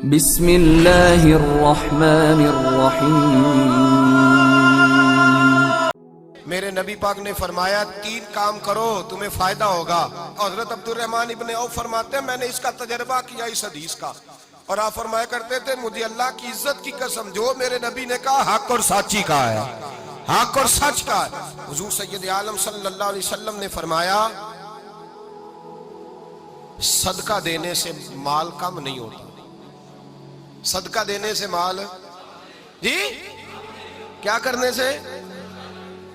بسم اللہ الرحمن الرحیم۔ میرے نبی پاک نے فرمایا 3 کام کرو تمہیں فائدہ ہوگا۔ حضرت عبد الرحمن ابن عوف فرماتے ہیں میں نے اس کا تجربہ کیا اس حدیث کا، اور آپ فرمایا کرتے تھے مجھے اللہ کی عزت کی قسم جو میرے نبی نے کہا حق اور سچی کا ہے، حق اور سچ کا ہے۔ حضور سید عالم صلی اللہ علیہ وسلم نے فرمایا صدقہ دینے سے مال کم نہیں ہوتا، صدقہ دینے سے مال جی کیا کرنے سے،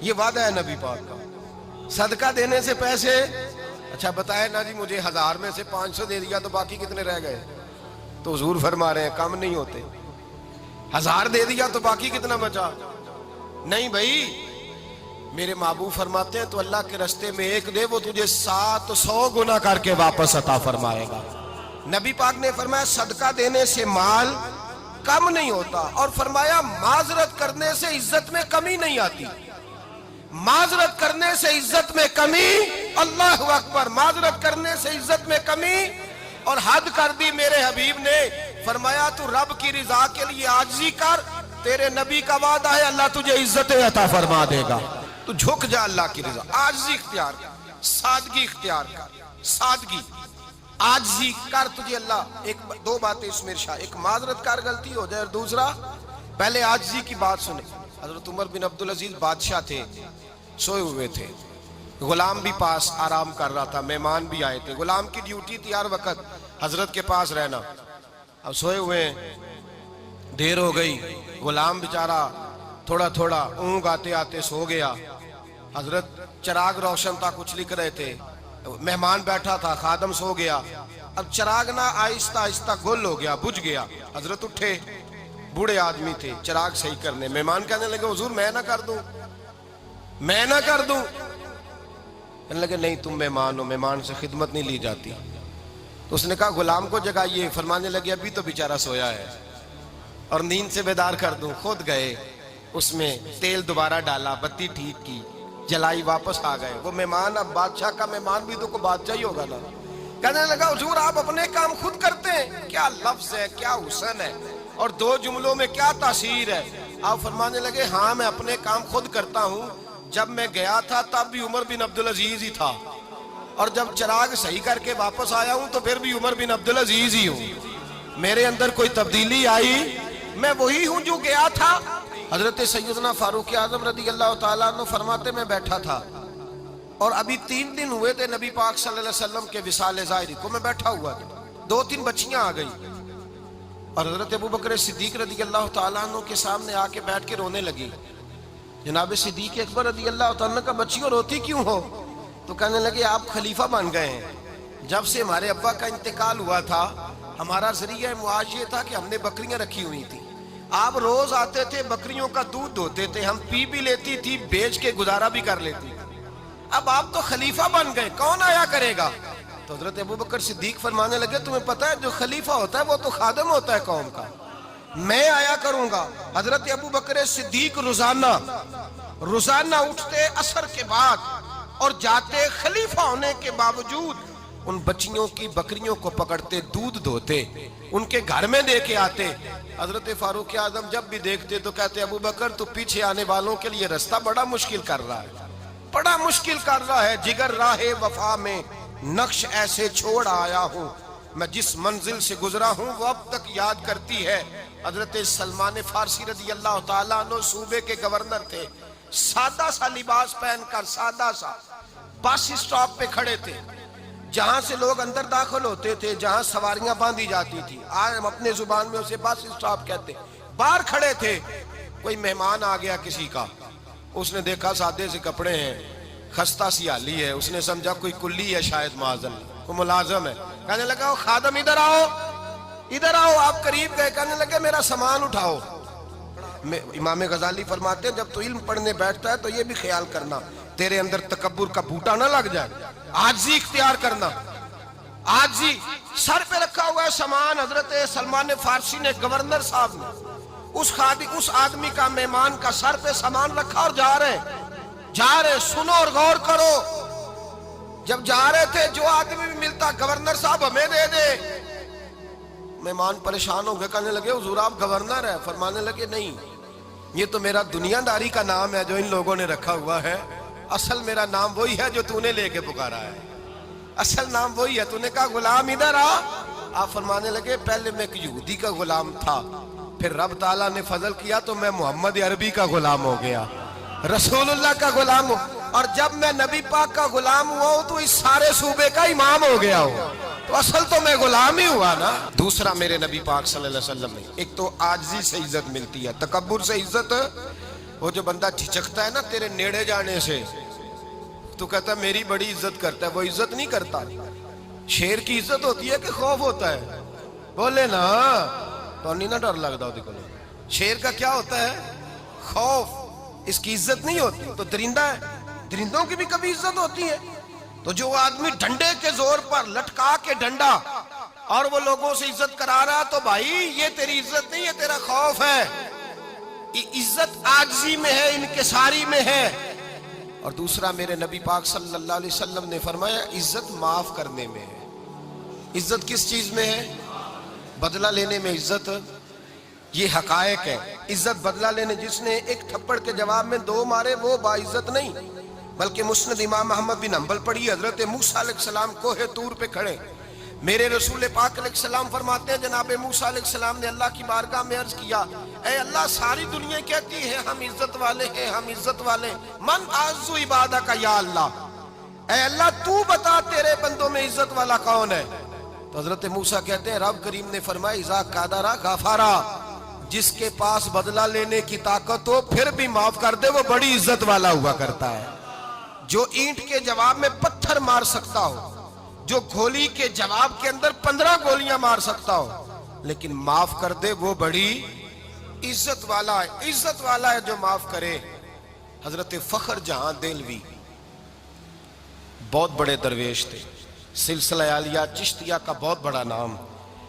یہ وعدہ ہے نبی پاک کا، صدقہ دینے سے پیسے۔ اچھا بتائے نا جی مجھے 1000 میں سے 500 دے دیا تو باقی کتنے رہ گئے؟ تو حضور فرما رہے ہیں کم نہیں ہوتے۔ 1000 دے دیا تو باقی کتنا بچا؟ نہیں بھائی، میرے محبوب فرماتے ہیں تو اللہ کے رستے میں ایک دے وہ تجھے 700 گنا کر کے واپس عطا فرمائے گا۔ نبی پاک نے فرمایا صدقہ دینے سے مال کم نہیں ہوتا، اور فرمایا معذرت کرنے سے عزت میں کمی نہیں آتی، معذرت کرنے سے عزت میں کمی، اللہ اکبر، معذرت کرنے سے عزت میں کمی۔ اور حد کر دی میرے حبیب نے، فرمایا تو رب کی رضا کے لیے عاجزی کر، تیرے نبی کا وعدہ ہے اللہ تجھے عزت عطا فرما دے گا۔ تو جھک جا اللہ کی رضا، عاجزی اختیار کر، سادگی اختیار کر، سادگی عاجزی کر، تجھے اللہ دو باتیں اس میں ارشاد، ایک معذرت کر غلطی ہو جائے، اور دوسرا پہلے عاجزی کی بات سنے۔ حضرت عمر بن عبدالعزیز بادشاہ تھے، سوئے ہوئے تھے، غلام بھی پاس آرام کر رہا تھا، مہمان بھی آئے تھے، غلام کی ڈیوٹی تھی ہر وقت حضرت کے پاس رہنا۔ اب سوئے ہوئے دیر ہو گئی، غلام بیچارہ تھوڑا تھوڑا اونگ آتے آتے سو گیا، حضرت چراغ روشن تھا کچھ لکھ رہے تھے، مہمان بیٹھا تھا، خادم سو گیا، اب چراغ نہ آہستہ آہستہ گل ہو گیا، بجھ گیا، حضرت اٹھے، بوڑھے آدمی تھے، چراغ صحیح کرنے، مہمان کہنے لگے حضور میں نہ کر دوں، میں نہ کر دوں، کہنے لگے نہیں تم مہمان ہو، مہمان سے خدمت نہیں لی جاتی۔ تو اس نے کہا غلام کو جگائیے، فرمانے لگے ابھی تو بیچارہ سویا ہے اور نیند سے بیدار کر دوں۔ خود گئے، اس میں تیل دوبارہ ڈالا، بتی ٹھیک کی، جلائی، واپس آ گئے۔ وہ مہمان اب بادشاہ کا مہمان بھی تو کوئی بادشاہ ہی ہوگا نا، کہنے لگا حضور آپ اپنے کام خود کرتے ہیں، کیا لفظ ہے، کیا حسن ہے، اور 2 جملوں میں کیا تاثیر ہے۔ آپ فرمانے لگے ہاں میں اپنے کام خود کرتا ہوں، جب میں گیا تھا تب بھی عمر بن عبدالعزیز ہی تھا، اور جب چراغ صحیح کر کے واپس آیا ہوں تو پھر بھی عمر بن عبدالعزیز ہی ہوں، میرے اندر کوئی تبدیلی آئی، میں وہی ہوں جو گیا تھا۔ حضرت سیدنا فاروق اعظم رضی اللہ تعالیٰ عنہ فرماتے میں بیٹھا تھا، اور ابھی 3 دن ہوئے تھے نبی پاک صلی اللہ علیہ وسلم کے وصال ظاہری کو، میں بیٹھا ہوا تھا، 2-3 بچیاں آ گئی، اور حضرت ابوبکر صدیق رضی اللہ تعالیٰ عنہ کے سامنے آ کے بیٹھ کے رونے لگی۔ جناب صدیق اکبر رضی اللہ تعالیٰ عنہ کا بچیوں روتی کیوں ہو؟ تو کہنے لگے آپ خلیفہ بن گئے ہیں، جب سے ہمارے ابا کا انتقال ہوا تھا ہمارا ذریعہ معاش یہ تھا کہ ہم نے بکریاں رکھی ہوئی تھی، آپ روز آتے تھے بکریوں کا دودھ دھوتے تھے، ہم پی بھی لیتی تھی، بیچ کے گزارا بھی کر لیتی تھی، اب آپ تو خلیفہ بن گئے، کون آیا کرے گا؟ تو حضرت ابوبکر صدیق فرمانے لگے تمہیں پتہ ہے جو خلیفہ ہوتا ہے وہ تو خادم ہوتا ہے قوم کا، میں آیا کروں گا۔ حضرت ابوبکر صدیق روزانہ اٹھتے عصر کے بعد اور جاتے، خلیفہ ہونے کے باوجود ان بچیوں کی بکریوں کو پکڑتے، دودھ دھوتے، ان کے گھر میں دے کے آتے۔ حضرت فاروق اعظم جب بھی دیکھتے تو کہتے ابوبکر تو پیچھے آنے والوں کے لیے رستہ بڑا مشکل کر رہا ہے، بڑا مشکل کر رہا ہے، جگر راہ وفا میں نقش ایسے چھوڑ آیا ہوں، میں جس منزل سے گزرا ہوں وہ اب تک یاد کرتی ہے۔ حضرت سلمان فارسی رضی اللہ تعالیٰ عنہ صوبے کے گورنر تھے، سادہ سا لباس پہن کر، سادہ سا، بس اسٹاپ پہ کھڑے تھے، جہاں سے لوگ اندر داخل ہوتے تھے، جہاں سواریاں باندھی جاتی تھی، آج ہم اپنے زبان میں اسے بس اسٹاپ کہتے، باہر کھڑے تھے۔ کوئی مہمان آ گیا کسی کا، اس نے دیکھا سادے سے کپڑے ہیں، خستہ سی حالی ہے، اس نے سمجھا کوئی کلی ہے شاید، معاذ اللہ کوئی ملازم ہے، کہنے لگا خادم ادھر آؤ، ادھر آؤ، آپ قریب گئے، کہنے لگے میرا سامان اٹھاؤ۔ امام غزالی فرماتے ہیں جب تو علم پڑھنے بیٹھتا ہے تو یہ بھی خیال کرنا تیرے اندر تکبر کا بوٹا نہ لگ جائے، عاجزی اختیار کرنا، عاجزی۔ سر پہ رکھا ہوا ہے سامان، حضرت سلمان فارسی نے، گورنر صاحب نے، اس آدمی کا، مہمان کا سر پہ سامان رکھا اور جا رہے، سنو اور غور کرو، جب جا رہے تھے جو آدمی بھی ملتا گورنر صاحب ہمیں دے دے، مہمان پریشان ہو گئے, کہنے لگے حضور آپ گورنر ہیں. فرمانے لگے نہیں, یہ تو میرا دنیا داری کا نام ہے جو ان لوگوں نے رکھا ہوا ہے, اصل میرا نام وہی ہے جو تو نے لے کے پکارا ہے, اصل نام وہی ہے. تو نے کہا غلام ادھر آ. آپ فرمانے لگے پہلے میں ایک یہودی کا غلام تھا, پھر رب تعالیٰ نے فضل کیا تو میں محمد عربی کا غلام ہو گیا, رسول اللہ کا غلام ہوں, اور جب میں نبی پاک کا غلام ہوا ہوں تو اس سارے صوبے کا امام ہو گیا ہوں, تو اصل تو میں غلام ہی ہوا نا. دوسرا میرے نبی پاک صلی اللہ علیہ وسلم نے, ایک تو عاجزی سے عزت ملتی ہے, تکبر سے عزت, وہ جو بندہ جھجکتا ہے نا تیرے نیڑے جانے سے, تو کہتا ہے میری بڑی عزت کرتا ہے, وہ عزت نہیں کرتا. شیر کی عزت ہوتی ہے کہ خوف ہوتا ہے؟ بولے نا تو نہیں نہ ڈر لگتا ہوتی. شیر کا کیا ہوتا ہے؟ خوف, اس کی عزت نہیں ہوتی. تو درندہ ہے, درندوں کی بھی کبھی عزت ہوتی ہے. تو جو آدمی ڈنڈے کے زور پر لٹکا کے ڈنڈا اور وہ لوگوں سے عزت کرا رہا, تو بھائی یہ تیری عزت نہیں ہے, تیرا خوف ہے. عزت عاجزی میں ہے, انکساری میں ہے. اور دوسرا میرے نبی پاک صلی اللہ علیہ وسلم نے فرمایا عزت معاف کرنے میں ہے. عزت کس چیز میں ہے؟ بدلہ لینے میں عزت. یہ حقائق ہے. عزت بدلہ لینے, جس نے ایک تھپڑ کے جواب میں 2 مارے وہ باعزت نہیں, بلکہ مسند امام احمد بن حنبل پڑھی, حضرت موسیٰ علیہ السلام کوہ طور پہ کھڑے, میرے رسول پاک علیہ السلام فرماتے ہیں جناب موسیٰ علیہ السلام نے اللہ کی بارگاہ میں عرض کیا, اے اللہ ساری دنیا کہتی ہے ہم عزت والے ہیں, ہم عزت والے ہیں, من اعز عبادک یا اللہ, اے اللہ تو بتا تیرے بندوں میں عزت والا کون ہے؟ تو حضرت موسیٰ کہتے ہیں رب کریم نے فرمایا اذا قادر غفارا, جس کے پاس بدلہ لینے کی طاقت ہو پھر بھی معاف کر دے وہ بڑی عزت والا ہوا کرتا ہے. جو اینٹ کے جواب میں پتھر مار سکتا ہو, جو گولی کے جواب کے اندر 15 گولیاں مار سکتا ہو, لیکن معاف کر دے وہ بڑی عزت والا ہے. عزت والا ہے جو معاف کرے. حضرت فخر جہاں دہلوی بہت بڑے درویش تھے, سلسلہ عالیہ چشتیہ کا بہت بڑا نام,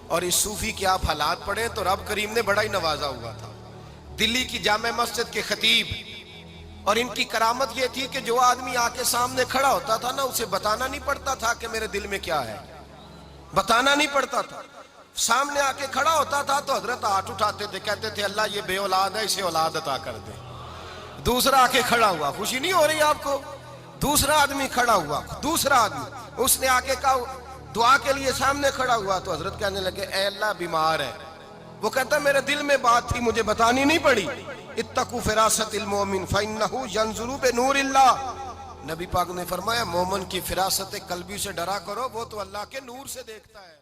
اور اس صوفی کے آپ حالات پڑھیں تو رب کریم نے بڑا ہی نوازا ہوا تھا. دلی کی جامع مسجد کے خطیب, اور ان کی کرامت یہ تھی کہ جو آدمی آ کے سامنے کھڑا ہوتا تھا نا اسے بتانا نہیں پڑتا تھا کہ میرے دل میں کیا ہے, بتانا نہیں پڑتا تھا. سامنے آ کے کھڑا ہوتا تھا تو حضرت ہاتھ اٹھاتے تھے, کہتے تھے اللہ یہ بے اولاد ہے اسے اولاد عطا کر دے. دوسرا آ کے کھڑا ہوا, خوشی نہیں ہو رہی آپ کو؟ دوسرا آدمی کھڑا ہوا, دوسرا آدمی اس نے آ کے کہا دعا کے لیے سامنے کھڑا ہوا, تو حضرت کہنے لگے اے اللہ بیمار ہے. وہ کہتا میرے دل میں بات تھی مجھے بتانی نہیں پڑی. اتقوا فراست المومن فإنه ينظر بنور اللہ, نبی پاک نے فرمایا مومن کی فراست قلبی سے ڈرا کرو, وہ تو اللہ کے نور سے دیکھتا ہے.